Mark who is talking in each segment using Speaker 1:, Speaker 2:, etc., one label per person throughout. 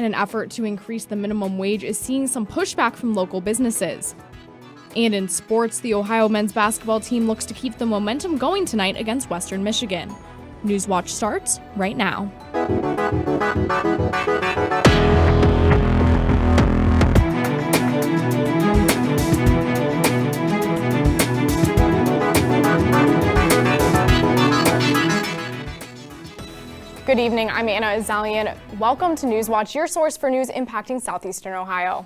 Speaker 1: an effort to increase the minimum wage is seeing some pushback from local businesses. And in sports, the Ohio men's basketball team looks to keep the momentum going tonight against Western Michigan. Newswatch starts right now. Good evening, I'm Anna Azalian. Welcome to Newswatch, your source for news impacting southeastern Ohio.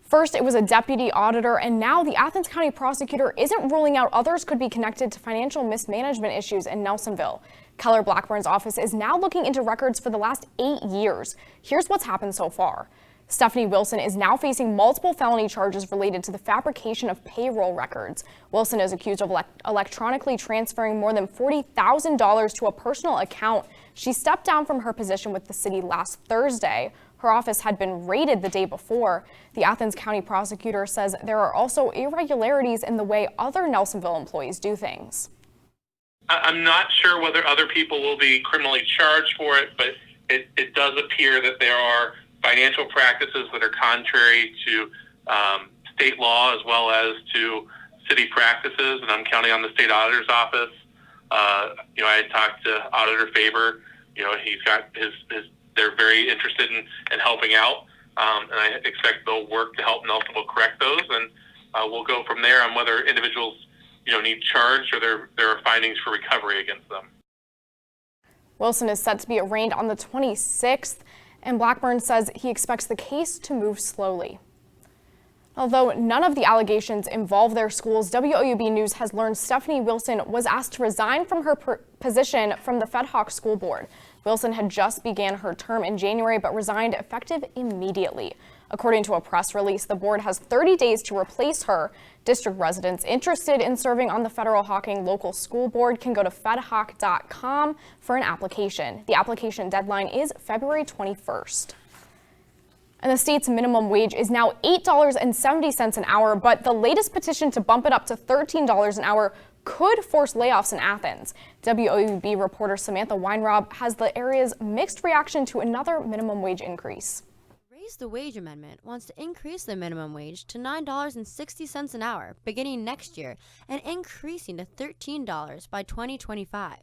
Speaker 1: First, it was a deputy auditor, and now the Athens County prosecutor isn't ruling out others could be connected to financial mismanagement issues in Nelsonville. Keller Blackburn's office is now looking into records for the last 8 years. Here's what's happened so far. Stephanie Wilson is now facing multiple felony charges related to the fabrication of payroll records. Wilson is accused of electronically transferring more than $40,000 to a personal account. She stepped down from her position with the city last Thursday. Her office had been raided the day before. The Athens County prosecutor says there are also irregularities in the way other Nelsonville employees do things.
Speaker 2: I'm not sure whether other people will be criminally charged for it, but it does appear that there are financial practices that are contrary to state law as well as to city practices, and I'm counting on the state auditor's office. I had talked to Auditor Faber. He's got they're very interested in helping out, and I expect they'll work to help Nelsonville correct those, and we'll go from there on whether individuals need charged or there are findings for recovery against them.
Speaker 1: Wilson is set to be arraigned on the 26th, and Blackburn says he expects the case to move slowly. Although none of the allegations involve their schools, WOUB News has learned Stephanie Wilson was asked to resign from her position from the Fed Hawk School Board. Wilson had just began her term in January but resigned effective immediately. According to a press release, the board has 30 days to replace her. District residents interested in serving on the Federal Hawking Local School Board can go to fedhawk.com for an application. The application deadline is February 21st. And the state's minimum wage is now $8.70 an hour, but the latest petition to bump it up to $13 an hour could force layoffs in Athens. WOUB reporter Samantha Weinrob has the area's mixed reaction to another minimum wage increase.
Speaker 3: Raise the Wage Amendment wants to increase the minimum wage to $9.60 an hour beginning next year and increasing to $13 by 2025.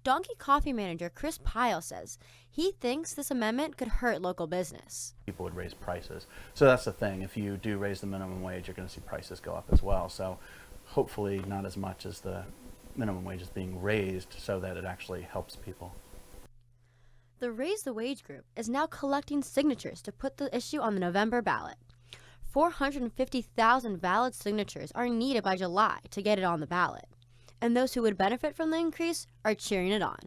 Speaker 3: Donkey Coffee manager Chris Pyle says he thinks this amendment could hurt local business.
Speaker 4: People would raise prices. So that's the thing. If you do raise the minimum wage, you're going to see prices go up as well. So hopefully not as much as the minimum wage is being raised so that it actually helps people.
Speaker 3: The Raise the Wage group is now collecting signatures to put the issue on the November ballot. 450,000 valid signatures are needed by July to get it on the ballot. And those who would benefit from the increase are cheering it on.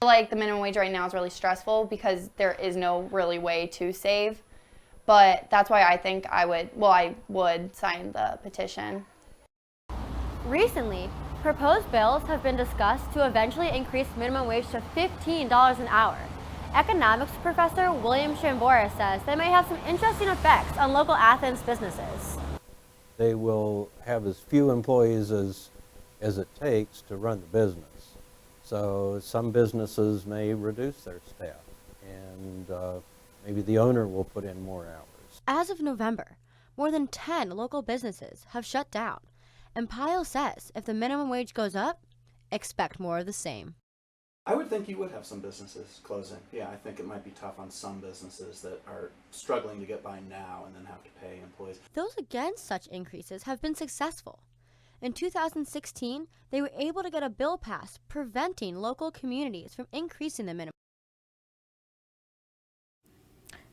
Speaker 5: Like the minimum wage right now is really stressful because there is no really way to save. But that's why I think I would sign the petition.
Speaker 6: Recently, proposed bills have been discussed to eventually increase minimum wage to $15 an hour. Economics professor William Shambora says they may have some interesting effects on local Athens businesses.
Speaker 7: They will have as few employees as it takes to run the business. So some businesses may reduce their staff, and maybe the owner will put in more hours.
Speaker 3: As of November, more than 10 local businesses have shut down. And Pyle says if the minimum wage goes up, expect more of the same.
Speaker 8: I would think you would have some businesses closing. Yeah, I think it might be tough on some businesses that are struggling to get by now and then have to pay employees.
Speaker 3: Those against such increases have been successful. In 2016, they were able to get a bill passed preventing local communities from increasing the minimum.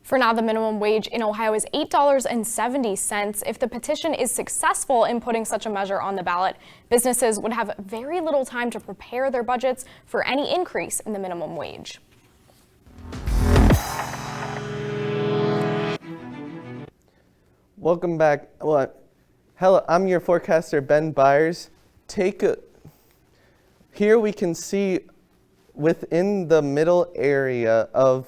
Speaker 1: For now, the minimum wage in Ohio is $8.70. If the petition is successful in putting such a measure on the ballot, businesses would have very little time to prepare their budgets for any increase in the minimum wage.
Speaker 9: Welcome back. Hello, I'm your forecaster, Ben Byers. Here we can see within the middle area of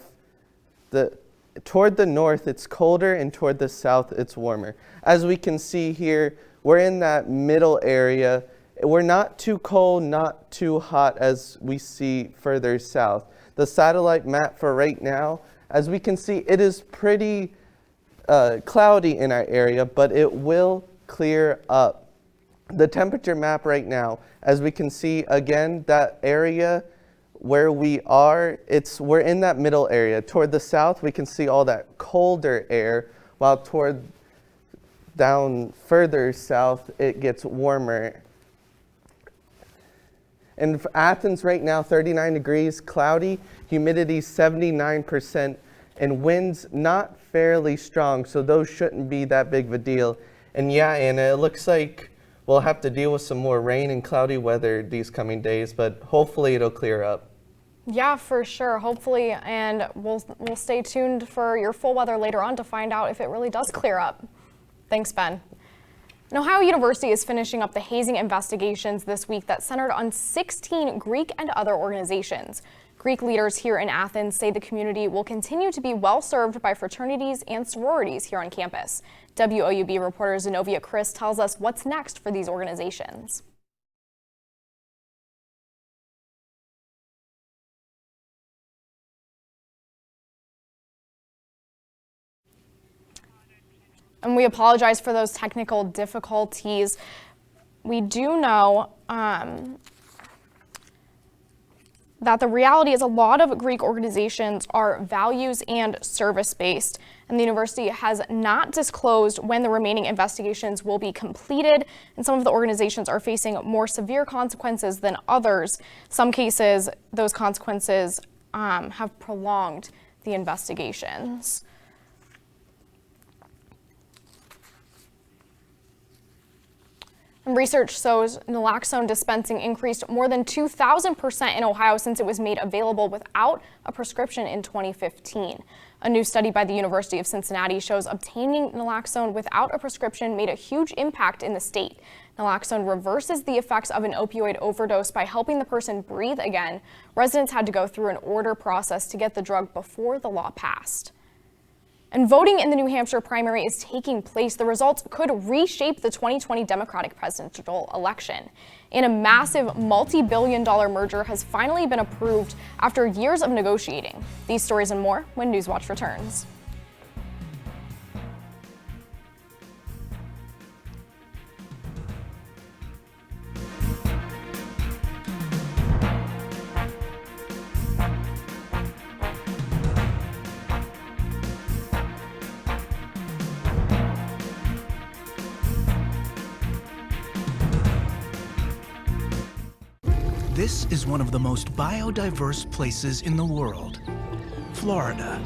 Speaker 9: toward the north, it's colder, and toward the south, it's warmer. As we can see here, we're in that middle area. We're not too cold, not too hot as we see further south. The satellite map for right now As we can see, it is pretty cloudy in our area, but it will clear up. The temperature map right now, as we can see, again, that area where we are, we're in that middle area. Toward the south, we can see all that colder air, while toward down further south, it gets warmer. In Athens right now, 39 degrees, cloudy, humidity 79%, and winds not fairly strong, so those shouldn't be that big of a deal. And yeah, Anna, it looks like we'll have to deal with some more rain and cloudy weather these coming days, but hopefully it'll clear up.
Speaker 1: Yeah, for sure, hopefully, and we'll stay tuned for your full weather later on to find out if it really does clear up. Thanks, Ben. And Ohio University is finishing up the hazing investigations this week that centered on 16 Greek and other organizations. Greek leaders here in Athens say the community will continue to be well served by fraternities and sororities here on campus. WOUB reporter Zenobia Chris tells us what's next for these organizations. And we apologize for those technical difficulties. We do know that the reality is a lot of Greek organizations are values and service-based, and the university has not disclosed when the remaining investigations will be completed, and some of the organizations are facing more severe consequences than others. Some cases, those consequences have prolonged the investigations. And research shows naloxone dispensing increased more than 2,000% in Ohio since it was made available without a prescription in 2015. A new study by the University of Cincinnati shows obtaining naloxone without a prescription made a huge impact in the state. Naloxone reverses the effects of an opioid overdose by helping the person breathe again. Residents had to go through an order process to get the drug before the law passed. And voting in the New Hampshire primary is taking place. The results could reshape the 2020 Democratic presidential election. And a massive multi-billion-dollar merger has finally been approved after years of negotiating. These stories and more when Newswatch returns.
Speaker 10: This is one of the most biodiverse places in the world, Florida.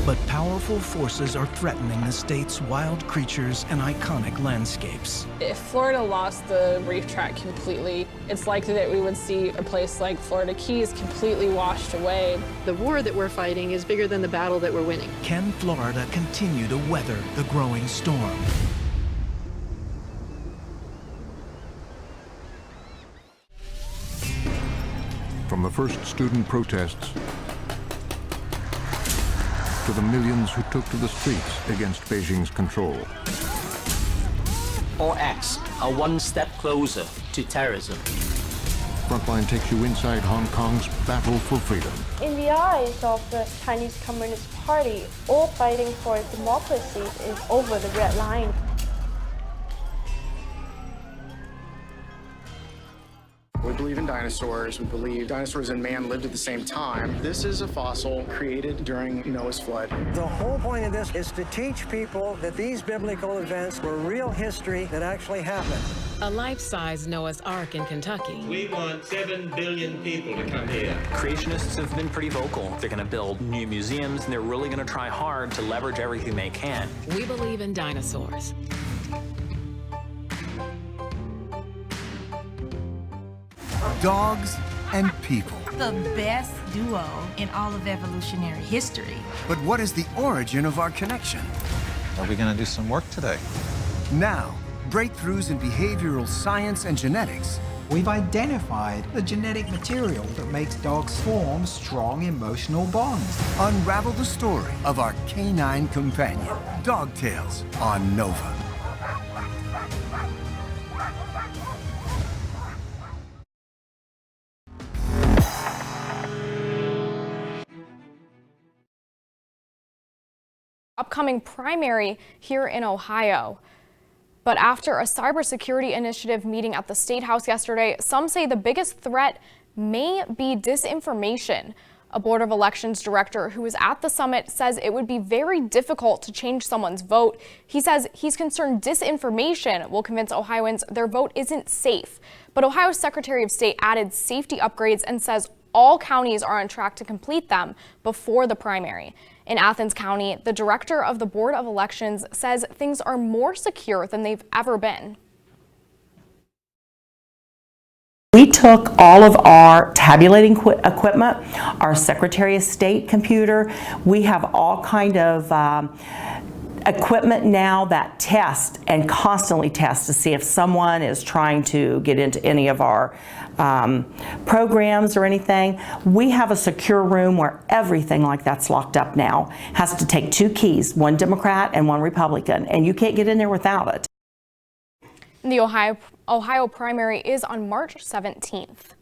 Speaker 10: But powerful forces are threatening the state's wild creatures and iconic landscapes.
Speaker 11: If Florida lost the reef tract completely, it's likely that we would see a place like Florida Keys completely washed away.
Speaker 12: The war that we're fighting is bigger than the battle that we're winning.
Speaker 10: Can Florida continue to weather the growing storm?
Speaker 13: From the first student protests to the millions who took to the streets against Beijing's control.
Speaker 14: All acts are one step closer to terrorism.
Speaker 13: Frontline takes you inside Hong Kong's battle for freedom.
Speaker 15: In the eyes of the Chinese Communist Party, all fighting for democracy is over the red line.
Speaker 16: We believe in dinosaurs. We believe dinosaurs and man lived at the same time. This is a fossil created during Noah's flood.
Speaker 17: The whole point of this is to teach people that these biblical events were real history that actually happened.
Speaker 18: A life-size Noah's Ark in Kentucky.
Speaker 19: We want 7 billion people to come here.
Speaker 20: Creationists have been pretty vocal. They're going to build new museums, and they're really going to try hard to leverage everything they can.
Speaker 18: We believe in dinosaurs.
Speaker 21: Dogs and people.
Speaker 22: The best duo in all of evolutionary history.
Speaker 21: But what is the origin of our connection?
Speaker 23: Are we going to do some work today?
Speaker 21: Now, breakthroughs in behavioral science and genetics.
Speaker 24: We've identified the genetic material that makes dogs form strong emotional bonds.
Speaker 21: Unravel the story of our canine companion. Dog Tales on Nova.
Speaker 1: upcoming primary here in Ohio. But after a cybersecurity initiative meeting at the State House yesterday, some say the biggest threat may be disinformation. A Board of Elections director who was at the summit says it would be very difficult to change someone's vote. He says he's concerned disinformation will convince Ohioans their vote isn't safe. But Ohio's Secretary of State added safety upgrades and says all counties are on track to complete them before the primary. In Athens County, the director of the Board of Elections says things are more secure than they've ever been.
Speaker 2: We took all of our tabulating equipment, our Secretary of State computer. We have all kind of equipment now that tests and constantly tests to see if someone is trying to get into any of our programs or anything. We have a secure room where everything like that's locked up now. Has to take 2 keys, one Democrat and one Republican, and you can't get in there without it.
Speaker 1: The Ohio primary is on March 17th.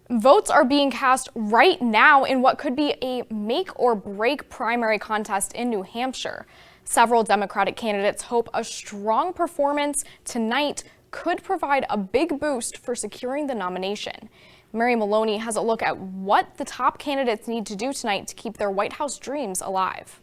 Speaker 1: Votes are being cast right now in what could be a make or break primary contest in New Hampshire. Several Democratic candidates hope a strong performance tonight could provide a big boost for securing the nomination. Mary Maloney has a look at what the top candidates need to do tonight to keep their White House dreams alive.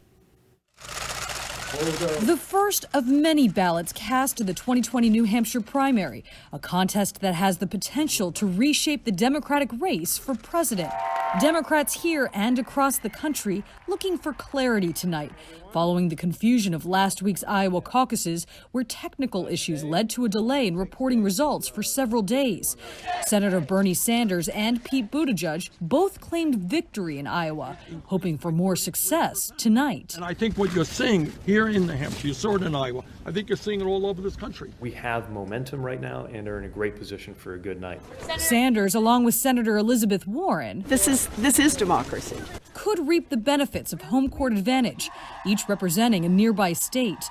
Speaker 4: The first of many ballots cast in the 2020 New Hampshire primary, a contest that has the potential to reshape the Democratic race for president. Democrats here and across the country looking for clarity tonight, following the confusion of last week's Iowa caucuses, where technical issues led to a delay in reporting results for several days. Senator Bernie Sanders and Pete Buttigieg both claimed victory in Iowa, hoping for more success tonight.
Speaker 5: And I think what you're seeing here in New Hampshire, you saw it in Iowa, I think you're seeing it all over this country.
Speaker 6: We have momentum right now and are in a great position for a good night.
Speaker 4: Sanders, along with Senator Elizabeth Warren,
Speaker 25: This is democracy.
Speaker 4: Could reap the benefits of home court advantage, each representing a nearby state.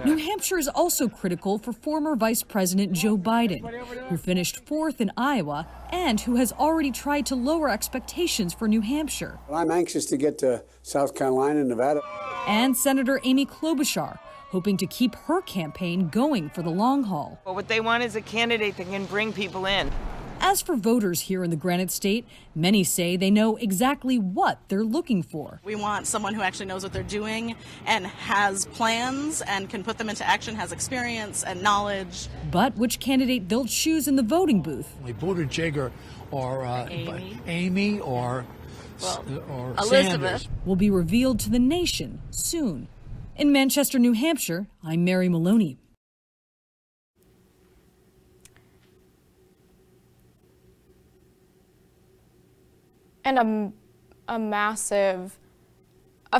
Speaker 4: New Hampshire is also critical for former Vice President Joe Biden, who finished 4th in Iowa and who has already tried to lower expectations for New Hampshire.
Speaker 26: I'm anxious to get to South Carolina and Nevada.
Speaker 4: And Senator Amy Klobuchar, hoping to keep her campaign going for the long haul.
Speaker 25: Well, what they want is a candidate that can bring people in.
Speaker 4: As for voters here in the Granite State, many say they know exactly what they're looking for.
Speaker 27: We want someone who actually knows what they're doing and has plans and can put them into action, has experience and knowledge.
Speaker 4: But which candidate they'll choose in the voting booth?
Speaker 28: Buttigieg or Amy or
Speaker 4: Elizabeth
Speaker 28: Sanders
Speaker 4: will be revealed to the nation soon. In Manchester, New Hampshire, I'm Mary Maloney.
Speaker 1: And a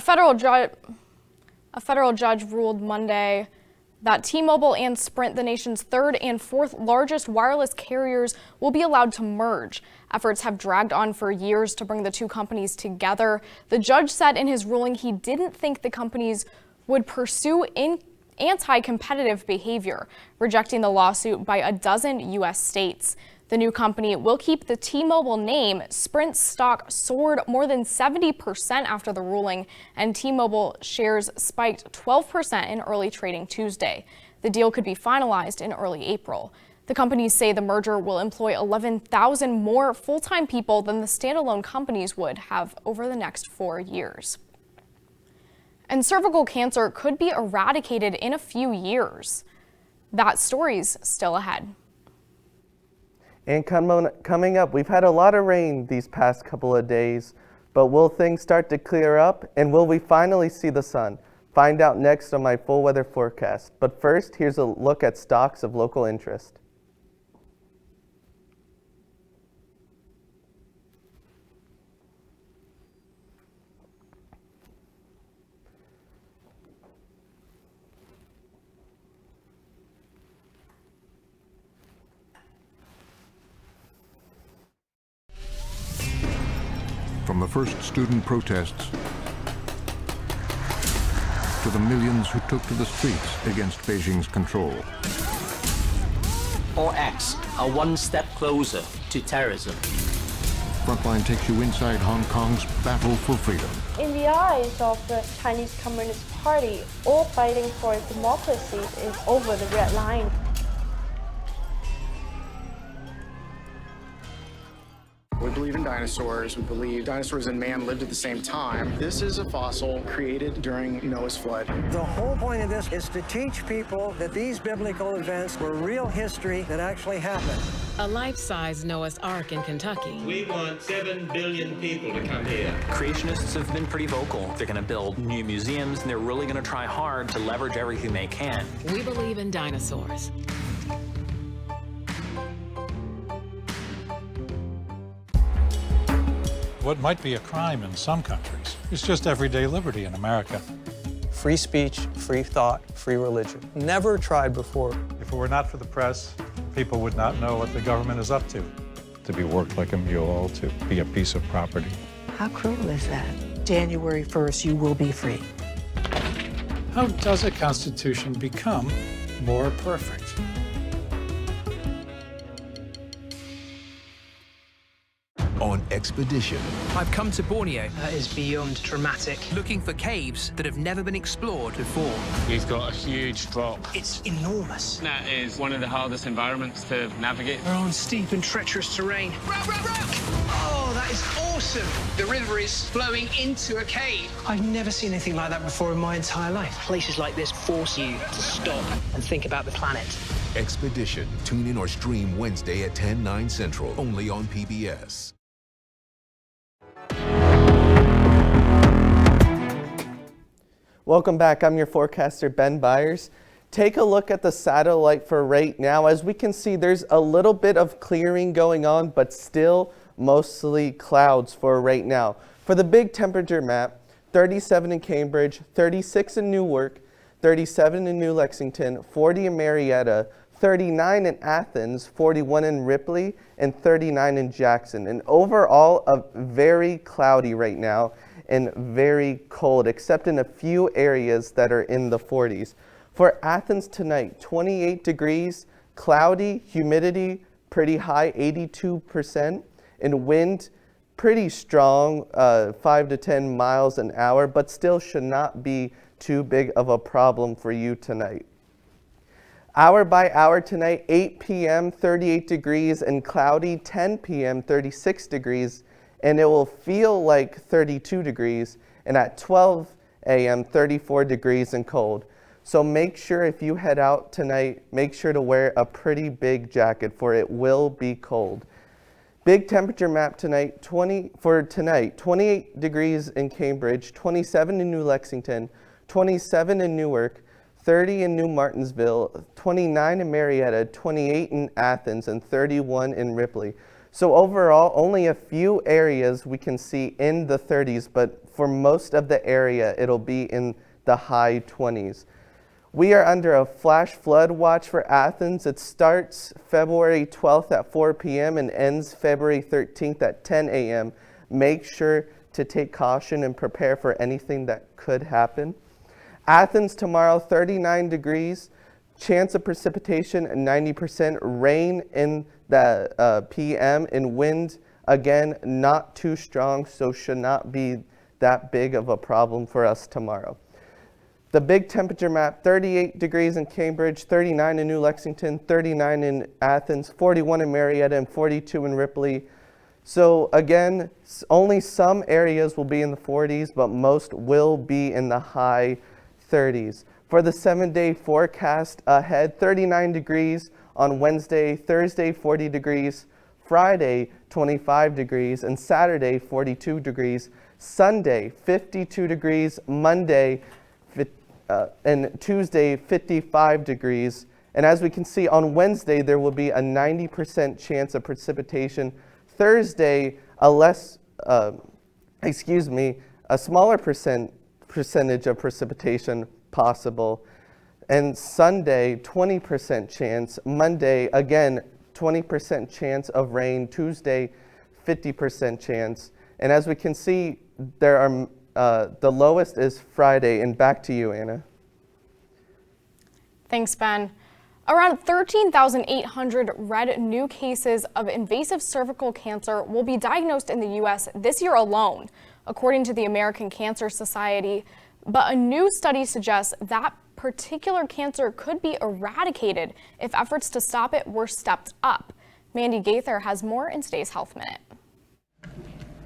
Speaker 1: federal judge ruled Monday that T-Mobile and Sprint, the nation's 3rd and 4th largest wireless carriers, will be allowed to merge. Efforts have dragged on for years to bring the two companies together. The judge said in his ruling he didn't think the companies would pursue anti-competitive behavior, rejecting the lawsuit by a dozen U.S. states. The new company will keep the T-Mobile name. Sprint's stock soared more than 70% after the ruling, and T-Mobile shares spiked 12% in early trading Tuesday. The deal could be finalized in early April. The companies say the merger will employ 11,000 more full-time people than the standalone companies would have over the next 4 years. And cervical cancer could be eradicated in a few years. That story's still ahead.
Speaker 9: And coming up, we've had a lot of rain these past couple of days, but will things start to clear up, and will we finally see the sun? Find out next on my full weather forecast. But first, here's a look at stocks of local interest.
Speaker 13: From the first student protests to the millions who took to the streets against Beijing's control.
Speaker 14: Or X, a one step closer to terrorism.
Speaker 13: Frontline takes you inside Hong Kong's battle for freedom.
Speaker 3: In the eyes of the Chinese Communist Party, all fighting for democracy is over the red line.
Speaker 7: We believe in dinosaurs. We believe dinosaurs and man lived at the same time. This is a fossil created during Noah's flood.
Speaker 17: The whole point of this is to teach people that these biblical events were real history that actually happened.
Speaker 18: A life-size Noah's Ark in Kentucky.
Speaker 19: We want 7 billion people to come here.
Speaker 20: Creationists have been pretty vocal. They're going to build new museums, and they're really going to try hard to leverage everything they can.
Speaker 18: We believe in dinosaurs.
Speaker 23: What might be a crime in some countries is just everyday liberty in America.
Speaker 8: Free speech, free thought, free religion. Never tried before.
Speaker 23: If it were not for the press, people would not know what the government is up to. To be worked like a mule, to be a piece of property.
Speaker 10: How cruel is that? January 1st, you will be free.
Speaker 23: How does a constitution become more perfect?
Speaker 11: On expedition.
Speaker 12: I've come to Borneo. That is beyond dramatic. Looking for caves that have never been explored before.
Speaker 15: We've got a huge drop.
Speaker 12: It's enormous.
Speaker 15: That is one of the hardest environments to navigate.
Speaker 12: We're on steep and treacherous terrain. Row, row, row! Oh, that is awesome. The river is flowing into a cave. I've never seen anything like that before in my entire life. Places like this force you to stop and think about the planet.
Speaker 11: Expedition. Tune in or stream Wednesday at 10/9 Central, only on PBS.
Speaker 9: Welcome back. I'm your forecaster, Ben Byers. Take a look at the satellite for right now. As we can see, there's a little bit of clearing going on, but still mostly clouds for right now. For the big temperature map, 37 in Cambridge, 36 in Newark, 37 in New Lexington, 40 in Marietta, 39 in Athens, 41 in Ripley, and 39 in Jackson. And overall, very cloudy right now and very cold, except in a few areas that are in the 40s. For Athens tonight, 28 degrees, cloudy, humidity pretty high, 82%, and wind pretty strong, 5 to 10 miles an hour, but still should not be too big of a problem for you tonight. Hour by hour tonight, 8 p.m., 38 degrees and cloudy, 10 p.m., 36 degrees, and it will feel like 32 degrees, and at 12 a.m., 34 degrees and cold. So make sure if you head out tonight, make sure to wear a pretty big jacket, for it will be cold. Big temperature map tonight, 28 degrees in Cambridge, 27 in New Lexington, 27 in Newark, 30 in New Martinsville, 29 in Marietta, 28 in Athens, and 31 in Ripley. So overall, only a few areas we can see in the 30s, but for most of the area, it'll be in the high 20s. We are under a flash flood watch for Athens. It starts February 12th at 4 p.m. and ends February 13th at 10 a.m. Make sure to take caution and prepare for anything that could happen. Athens tomorrow, 39 degrees, chance of precipitation 90%, rain in the p.m. and wind, again, not too strong, so should not be that big of a problem for us tomorrow. The big temperature map, 38 degrees in Cambridge, 39 in New Lexington, 39 in Athens, 41 in Marietta, and 42 in Ripley. So again, only some areas will be in the 40s, but most will be in the high 30s. For the 7-day forecast ahead, 39 degrees on Wednesday, Thursday 40 degrees, Friday 25 degrees, and Saturday 42 degrees, Sunday 52 degrees, Monday and Tuesday 55 degrees. And as we can see on Wednesday, there will be a 90% chance of precipitation. Thursday, a smaller percentage of precipitation possible. And Sunday, 20% chance. Monday, again, 20% chance of rain. Tuesday, 50% chance. And as we can see, there are the lowest is Friday. And back to you, Anna.
Speaker 1: Thanks, Ben. Around 13,800 red new cases of invasive cervical cancer will be diagnosed in the U.S. this year alone. according to the American Cancer Society. But a new study suggests that particular cancer could be eradicated if efforts to stop it were stepped up. Mandy Gaither has more in today's Health Minute.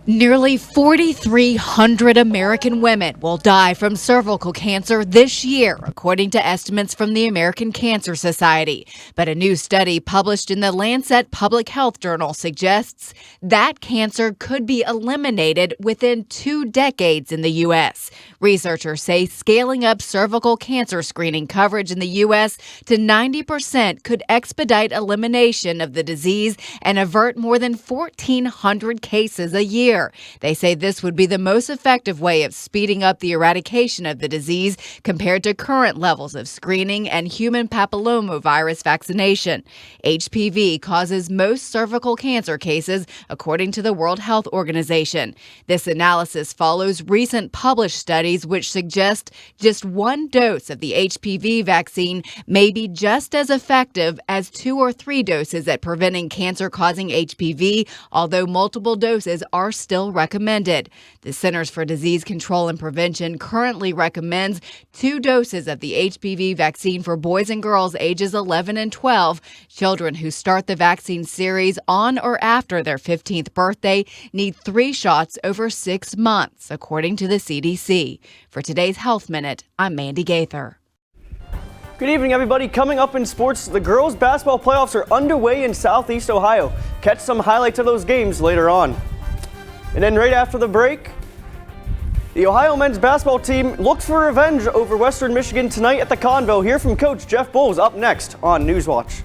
Speaker 2: Nearly 4,300 American women will die from cervical cancer this year, according to estimates from the American Cancer Society. But a new study published in the Lancet Public Health Journal suggests that cancer could be eliminated within 2 decades in the U.S. Researchers say scaling up cervical cancer screening coverage in the U.S. to 90% could expedite elimination of the disease and avert more than 1,400 cases a year. They say this would be the most effective way of speeding up the eradication of the disease compared to current levels of screening and human papillomavirus vaccination. HPV causes most cervical cancer cases, according to the World Health Organization. This analysis follows recent published studies which suggest just 1 dose of the HPV vaccine may be just as effective as 2 or 3 doses at preventing cancer-causing HPV, although multiple doses are still recommended. The Centers for Disease Control and Prevention currently recommends 2 doses of the HPV vaccine for boys and girls ages 11 and 12. Children who start the vaccine series on or after their 15th birthday need 3 shots over 6 months, according to the CDC. For today's Health Minute, I'm Mandy Gaither.
Speaker 5: Good evening, everybody. Coming up in sports, the girls' basketball playoffs are underway in Southeast Ohio. Catch some highlights of those games later on. And then right after the break, the Ohio men's basketball team looks for revenge over Western Michigan tonight at the Convo. Hear from Coach Jeff Bowles up next on Newswatch.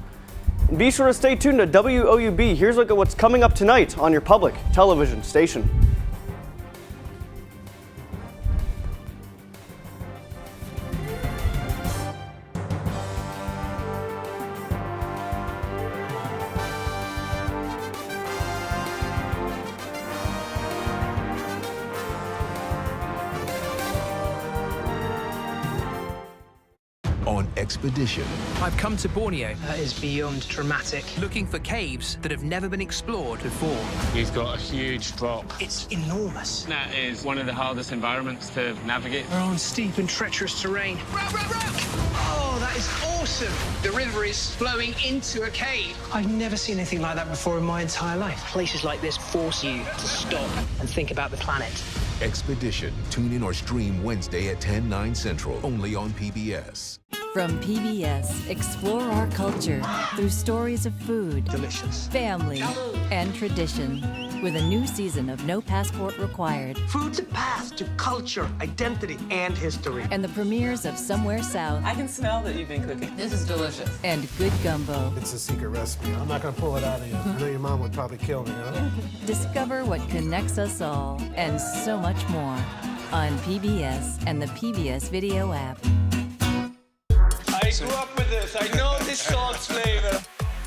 Speaker 5: And be sure to stay tuned to WOUB. Here's a look at what's coming up tonight on your public television station.
Speaker 11: On expedition.
Speaker 12: I've come to Borneo. That is beyond dramatic. Looking for caves that have never been explored before.
Speaker 15: We've got a huge drop.
Speaker 12: It's enormous.
Speaker 15: That is one of the hardest environments to navigate.
Speaker 12: We're on steep and treacherous terrain. Oh, that is awesome. The river is flowing into a cave. I've never seen anything like that before in my entire life. Places like this force you to stop and think about the planet.
Speaker 11: Expedition. Tune in or stream Wednesday at 10/9 Central, only on PBS.
Speaker 6: From PBS, explore our culture through stories of food,
Speaker 12: delicious,
Speaker 6: family, and tradition. With a new season of No Passport Required.
Speaker 12: Food's a path to culture, identity, and history.
Speaker 6: And the premieres of Somewhere South.
Speaker 16: I can smell that you've been cooking. This is delicious.
Speaker 6: And Good Gumbo.
Speaker 21: It's a secret recipe. I'm not going to pull it out of you. I know your mom would probably kill me, huh?
Speaker 6: Discover what connects us all and so much more on PBS and the PBS Video app.
Speaker 12: I grew up with this. I know this salt's flavor.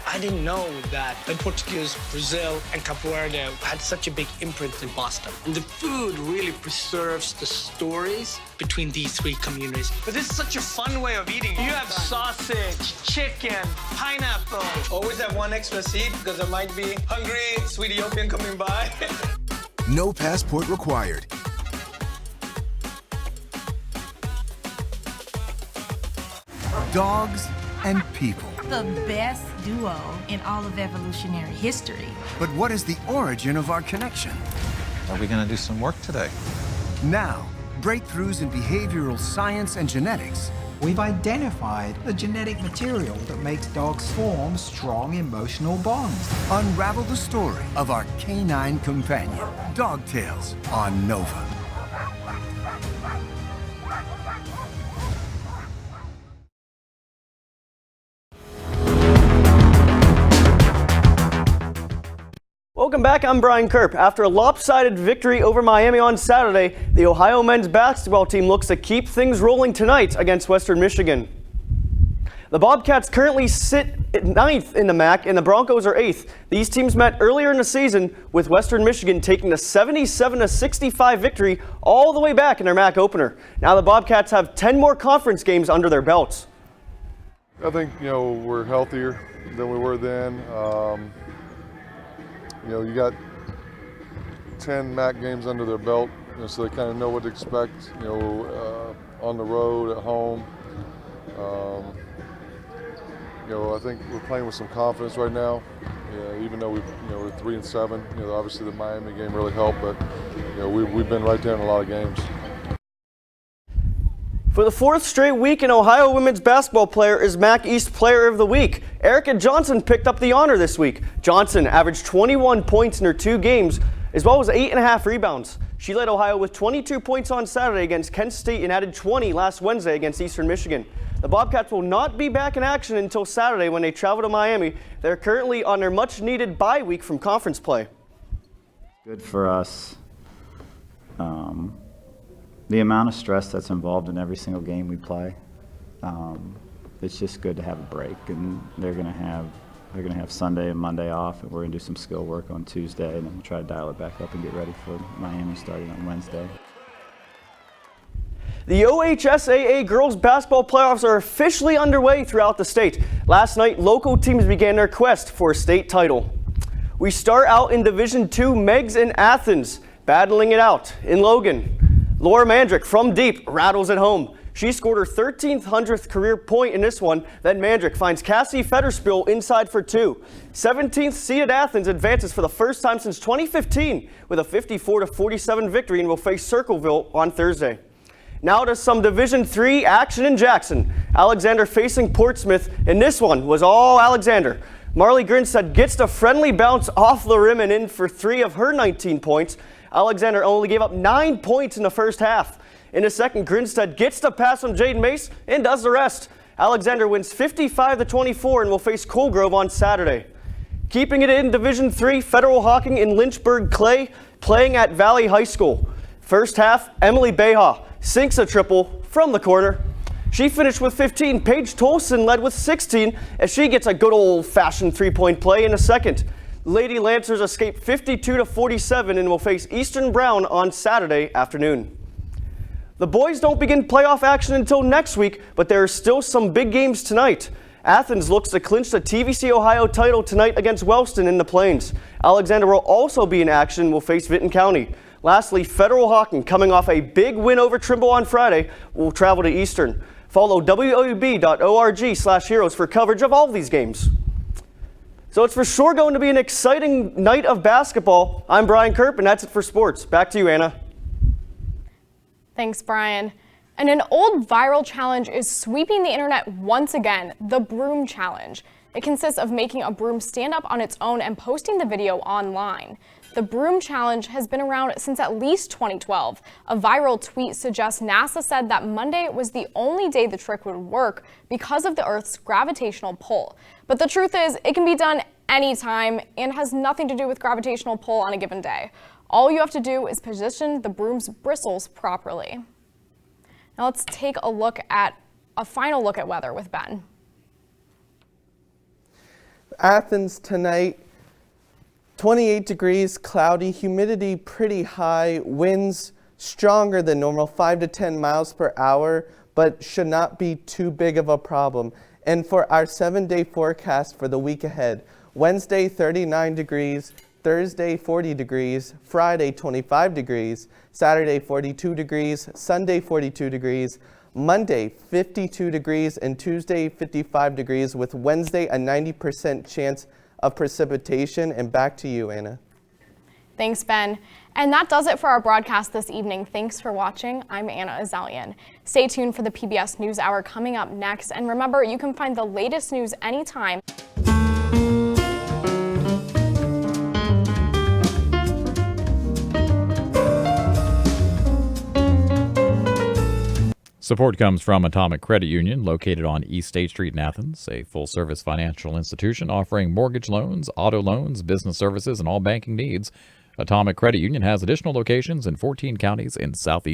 Speaker 12: I didn't know that the Portuguese, Brazil, and Capo Verde had such a big imprint in Boston. And the food really preserves the stories between these 3 communities. But this is such a fun way of eating. You have sausage, chicken, pineapple. Always have 1 extra seat because there might be hungry, sweet Ethiopian coming by.
Speaker 11: No passport required. Dogs and people.
Speaker 22: The best duo in all of evolutionary history.
Speaker 24: But what is the origin of our connection?
Speaker 23: Are we going to do some work today?
Speaker 24: Now, breakthroughs in behavioral science and genetics.
Speaker 26: We've identified the genetic material that makes dogs form strong emotional bonds.
Speaker 24: Unravel the story of our canine companion. Dog Tales on Nova.
Speaker 5: Welcome back, I'm Brian Kerp. After a lopsided victory over Miami on Saturday, the Ohio men's basketball team looks to keep things rolling tonight against Western Michigan. The Bobcats currently sit at 9th in the MAC and the Broncos are 8th. These teams met earlier in the season with Western Michigan taking a 77-65 victory all the way back in their MAC opener. Now the Bobcats have 10 more conference games under their belts.
Speaker 29: I think, we're healthier than we were then. You got 10 MAC games under their belt. so they kind of know what to expect, on the road, at home. I think we're playing with some confidence right now. Even though we're 3-7, obviously the Miami game really helped, but we've been right there in a lot of games.
Speaker 5: For the fourth straight week, an Ohio women's basketball player is MAC East Player of the Week. Erica Johnson picked up the honor this week. Johnson averaged 21 points in her 2 games, as well as 8.5 rebounds. She led Ohio with 22 points on Saturday against Kent State and added 20 last Wednesday against Eastern Michigan. The Bobcats will not be back in action until Saturday when they travel to Miami. They're currently on their much-needed bye week from conference play.
Speaker 3: Good for us. The amount of stress that's involved in every single game we play, it's just good to have a break. And they're gonna have Sunday and Monday off, and we're gonna do some skill work on Tuesday, and then we'll try to dial it back up and get ready for Miami starting on Wednesday.
Speaker 5: The OHSAA girls basketball playoffs are officially underway throughout the state. Last night, local teams began their quest for a state title. We start out in Division II, Megs in Athens, battling it out in Logan. Laura Mandrick from deep rattles at home. She scored her 1,300th career point in this one. Then Mandrick finds Cassie Federspiel inside for 2. 17th seeded Athens advances for the first time since 2015 with a 54-47 victory and will face Circleville on Thursday. Now to some Division III action in Jackson. Alexander facing Portsmouth, and this one was all Alexander. Marley Grinstead gets the friendly bounce off the rim and in for 3 of her 19 points. Alexander only gave up 9 points in the first half. In the second, Grinstead gets the pass from Jaden Mace and does the rest. Alexander wins 55-24 and will face Colgrove on Saturday. Keeping it in Division III, Federal Hawking in Lynchburg Clay playing at Valley High School. First half, Emily Beha sinks a triple from the corner. She finished with 15. Paige Tolson led with 16 as she gets a good old-fashioned three-point play in the second. Lady Lancers escape 52-47 and will face Eastern Brown on Saturday afternoon. The boys don't begin playoff action until next week, but there are still some big games tonight. Athens looks to clinch the TVC Ohio title tonight against Wellston in the Plains. Alexander will also be in action and will face Vinton County. Lastly, Federal Hawking, coming off a big win over Trimble on Friday, will travel to Eastern. Follow woub.org/heroes for coverage of all these games. So it's for sure going to be an exciting night of basketball. I'm Brian Kerp, and that's it for sports. Back to you, Anna.
Speaker 1: Thanks, Brian. And an old viral challenge is sweeping the internet once again, the broom challenge. It consists of making a broom stand up on its own and posting the video online. The broom challenge has been around since at least 2012. A viral tweet suggests NASA said that Monday was the only day the trick would work because of the Earth's gravitational pull. But the truth is, it can be done anytime and has nothing to do with gravitational pull on a given day. All you have to do is position the broom's bristles properly. Now let's take a final look at weather with Ben.
Speaker 9: Athens tonight, 28 degrees, cloudy, humidity pretty high, winds stronger than normal, 5 to 10 miles per hour, but should not be too big of a problem. And for our 7-day forecast for the week ahead, Wednesday 39 degrees, Thursday 40 degrees, Friday 25 degrees, Saturday 42 degrees, Sunday 42 degrees, Monday 52 degrees, and Tuesday 55 degrees, with Wednesday a 90% chance of precipitation. And back to you, Anna.
Speaker 1: Thanks, Ben. And that does it for our broadcast this evening. Thanks for watching. I'm Anna Azalian. Stay tuned for the PBS NewsHour coming up next. And remember, you can find the latest news anytime.
Speaker 4: Support comes from Atomic Credit Union, located on East State Street in Athens, a full-service financial institution offering mortgage loans, auto loans, business services, and all banking needs. Atomic Credit Union has additional locations in 14 counties in Southeast